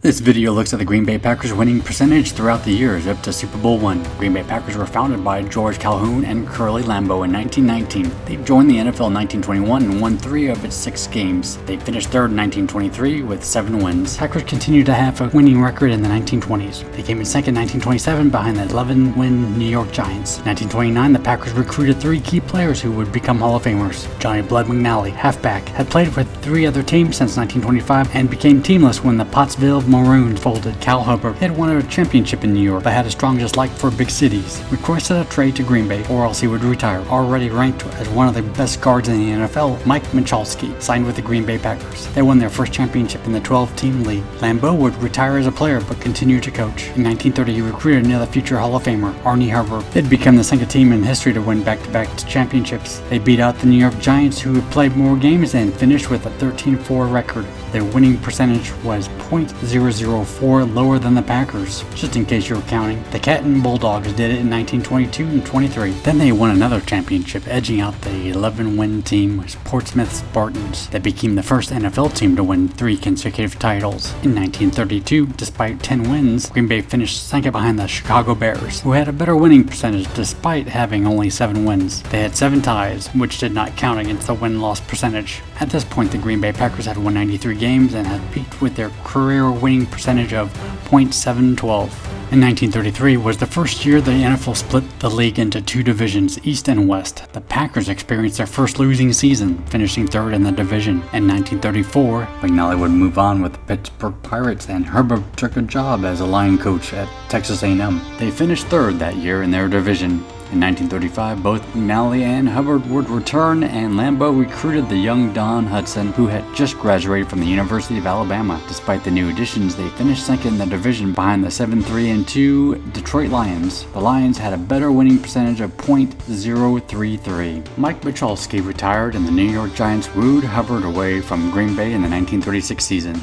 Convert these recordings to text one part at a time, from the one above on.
This video looks at the Green Bay Packers winning percentage throughout the years up to Super Bowl I. Green Bay Packers were founded by George Calhoun and Curly Lambeau in 1919. They joined the NFL in 1921 and won 3 of its 6 games. They finished third in 1923 with 7 wins. Packers continued to have a winning record in the 1920s. They came in second in 1927 behind the 11-win New York Giants. In 1929, the Packers recruited 3 key players who would become Hall of Famers. Johnny Blood McNally, halfback, had played with 3 other teams since 1925 and became teamless when the Pottsville Maroons folded. Cal Hubbard had won a championship in New York but had a strong dislike for big cities. Requested a trade to Green Bay or else he would retire. Already ranked as one of the best guards in the NFL, Mike Michalski signed with the Green Bay Packers. They won their first championship in the 12-team league. Lambeau would retire as a player but continue to coach. In 1930, he recruited another future Hall of Famer, Arnie Hubbard. They'd become the second team in history to win back-to-back championships. They beat out the New York Giants, who had played more games and finished with a 13-4 record. Their winning percentage was .004, lower than the Packers. Just in case you were counting, the Canton Bulldogs did it in 1922 and 23. Then they won another championship, edging out the 11-win team, Portsmouth Spartans, that became the first NFL team to win 3 consecutive titles. In 1932, despite 10 wins, Green Bay finished second behind the Chicago Bears, who had a better winning percentage despite having only 7 wins. They had 7 ties, which did not count against the win-loss percentage. At this point, the Green Bay Packers had won 93 games and had peaked with their career winning percentage of .712. In 1933 was the first year the NFL split the league into 2 divisions, East and West. The Packers experienced their first losing season, finishing third in the division. In 1934, McNally would move on with the Pittsburgh Pirates, and Herbert took a job as a line coach at Texas A&M. They finished third that year in their division. In 1935, both McNally and Hubbard would return, and Lambeau recruited the young Don Hutson, who had just graduated from the University of Alabama. Despite the new additions, they finished second in the division behind the 7-3-2 Detroit Lions. The Lions had a better winning percentage of .033. Mike Michalski retired, and the New York Giants wooed Hubbard away from Green Bay in the 1936 season.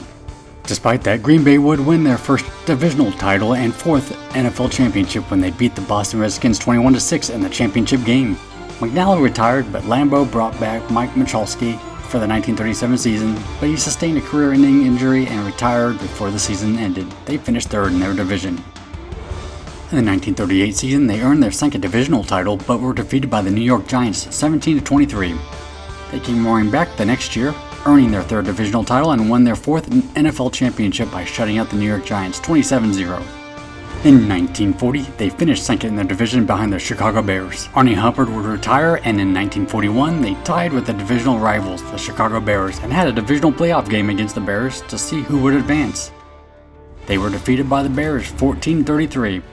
Despite that, Green Bay would win their first divisional title and 4th NFL championship when they beat the Boston Redskins 21-6 in the championship game. McNally retired, but Lambeau brought back Mike Michalski for the 1937 season, but he sustained a career-ending injury and retired before the season ended. They finished third in their division. In the 1938 season, they earned their 2nd divisional title, but were defeated by the New York Giants 17-23. They came roaring back the next year, earning their 3rd divisional title and won their 4th NFL championship by shutting out the New York Giants 27-0. In 1940, they finished second in their division behind the Chicago Bears. Arnie Hubbard would retire, and in 1941, they tied with the divisional rivals, the Chicago Bears, and had a divisional playoff game against the Bears to see who would advance. They were defeated by the Bears 14-33.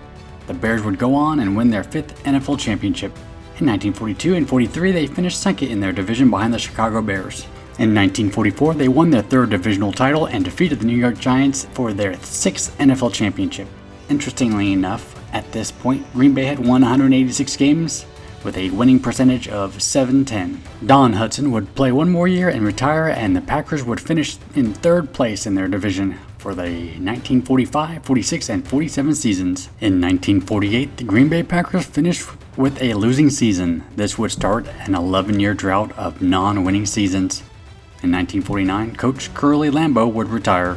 The Bears would go on and win their 5th NFL championship. In 1942 and 43, they finished second in their division behind the Chicago Bears. In 1944, they won their 3rd divisional title and defeated the New York Giants for their 6th NFL championship. Interestingly enough, at this point, Green Bay had won 186 games with a winning percentage of .710. Don Hutson would play 1 more year and retire, and the Packers would finish in 3rd place in their division for the 1945, 46, and 47 seasons. In 1948, the Green Bay Packers finished with a losing season. This would start an 11-year drought of non-winning seasons. In 1949, Coach Curly Lambeau would retire.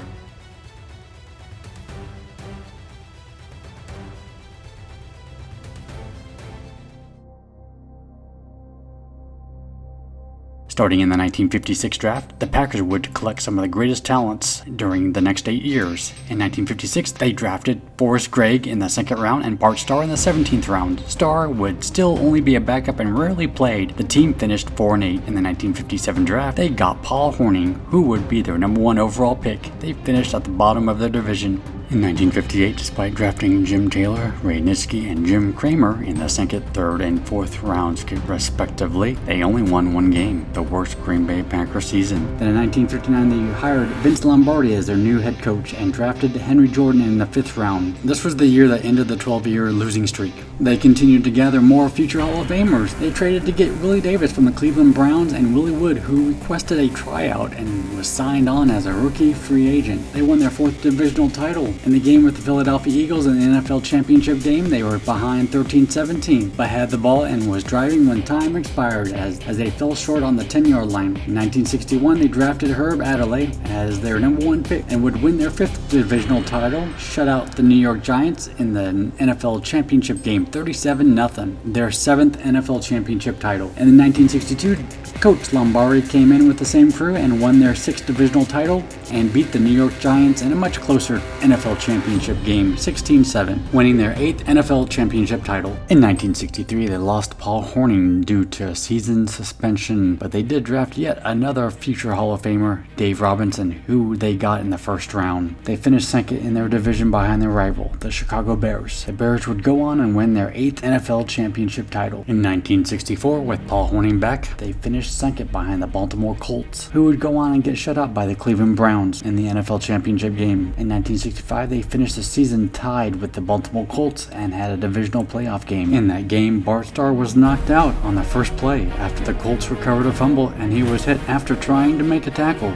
Starting in the 1956 draft, the Packers would collect some of the greatest talents during the next 8 years. In 1956, they drafted Forrest Gregg in the 2nd round and Bart Starr in the 17th round. Starr would still only be a backup and rarely played. The team finished 4-8. In the 1957 draft, they got Paul Hornung, who would be their number 1 overall pick. They finished at the bottom of their division. In 1958, despite drafting Jim Taylor, Ray Nitschke, and Jim Kramer in the 2nd, 3rd, and 4th rounds respectively, they only won 1 game, the worst Green Bay Packers season. Then in 1959, they hired Vince Lombardi as their new head coach and drafted Henry Jordan in the 5th round. This was the year that ended the 12-year losing streak. They continued to gather more future Hall of Famers. They traded to get Willie Davis from the Cleveland Browns and Willie Wood, who requested a tryout and was signed on as a rookie free agent. They won their 4th divisional title In the game with the Philadelphia Eagles in the NFL Championship game, they were behind 13-17, but had the ball and was driving when time expired as they fell short on the 10-yard line. In 1961, they drafted Herb Adderley as their #1 pick and would win their 5th divisional title, shut out the New York Giants in the NFL Championship game 37-0, their 7th NFL Championship title. In 1962, Coach Lombardi came in with the same crew and won their 6th divisional title and beat the New York Giants in a much closer NFL Championship game 16-7, winning their 8th NFL Championship title. In 1963, they lost Paul Hornung due to a season suspension, but they did draft yet another future Hall of Famer, Dave Robinson, who they got in the first round. They finished second in their division behind their rival, the Chicago Bears. The Bears would go on and win their 8th NFL Championship title. In 1964, with Paul Hornung back, they finished second behind the Baltimore Colts, who would go on and get shut out by the Cleveland Browns in the NFL Championship game. In 1965, they finished the season tied with the Baltimore Colts and had a divisional playoff game. In that game, Bart Starr was knocked out on the first play after the Colts recovered a fumble and he was hit after trying to make a tackle.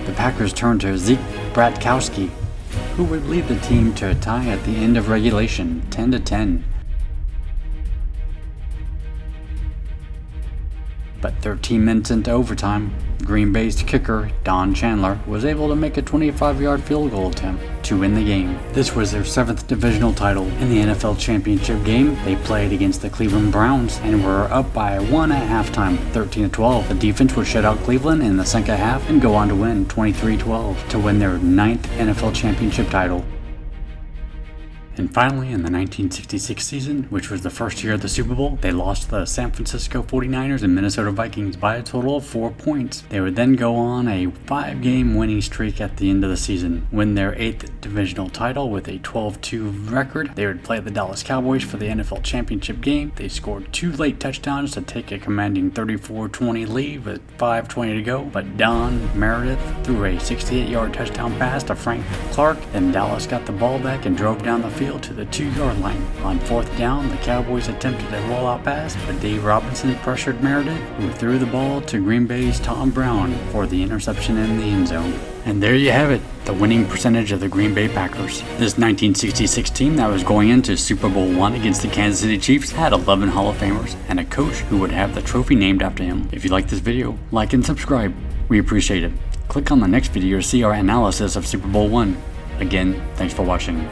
The Packers turned to Zeke Bratkowski, who would lead the team to a tie at the end of regulation, 10-10. But 13 minutes into overtime, Green Bay's kicker, Don Chandler, was able to make a 25-yard field goal attempt to win the game. This was their 7th divisional title. In the NFL Championship game, they played against the Cleveland Browns and were up by 1 at halftime, 13-12. The defense would shut out Cleveland in the second half and go on to win 23-12 to win their 9th NFL Championship title. And finally, in the 1966 season, which was the first year of the Super Bowl, they lost to the San Francisco 49ers and Minnesota Vikings by a total of 4 points. They would then go on a 5-game winning streak at the end of the season, win their 8th divisional title with a 12-2 record. They would play the Dallas Cowboys for the NFL Championship game. They scored 2 late touchdowns to take a commanding 34-20 lead with 5:20 to go, but Don Meredith threw a 68-yard touchdown pass to Frank Clark. Then Dallas got the ball back and drove down the field to the 2-yard line. On 4th down, the Cowboys attempted a rollout pass, but Dave Robinson pressured Meredith, who threw the ball to Green Bay's Tom Brown for the interception in the end zone. And there you have it, the winning percentage of the Green Bay Packers. This 1966 team that was going into Super Bowl I against the Kansas City Chiefs had 11 Hall of Famers and a coach who would have the trophy named after him. If you like this video, like and subscribe. We appreciate it. Click on the next video to see our analysis of Super Bowl I. Again, thanks for watching.